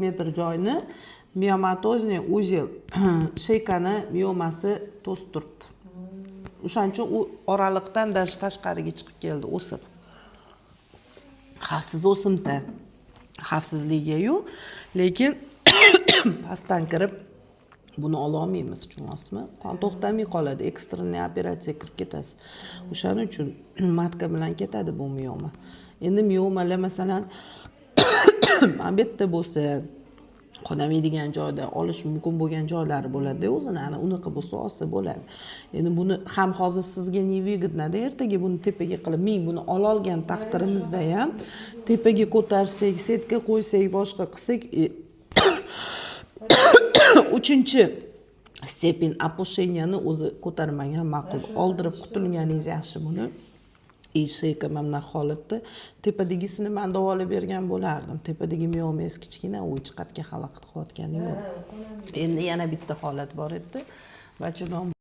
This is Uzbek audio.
metr joyni miomatozniy uzel sheykani miomasi to'sib turibdi. O'shaning uchun u oraliqdan tashqariga chiqib keldi, o'sib. Xavfsiz o'simta. Xavfsizligi yo'q, lekin pastdan kirib buni ola olmaymiz, tushunasizmi? Qon to'xtamay qoladi, ekstreniy operatsiyaga kirib ketasiz. O'shaning uchun matka bilan ketadi bu mioma. Endi miomalar masalan mana bu yerda bo'lsa, qonamaydigan joyda olish mumkin bo'lgan joylari bo'ladi-da, o'zini ana unaqa bo'lsa olsa bo'ladi. Endi buni ham hozir sizga nevyigidnada, ertaga buni tepaga qilib, buni ola olgan taqdirimizda ham tepaga ko'tarsak, setka qo'ysak, boshqa qilsak, 3-stepen опущенияni o'zi ko'tarmagan ma'qul. Oldirib qutulganingiz yaxshi buni. Sheyka mana holatda tepadagisini men davolab bergan bo'lardim. Tepadagi miomas kichkina, u chiqatga xalaqit qilayotganim yo'q. Endi yana bitta holat bor edi. Bachadon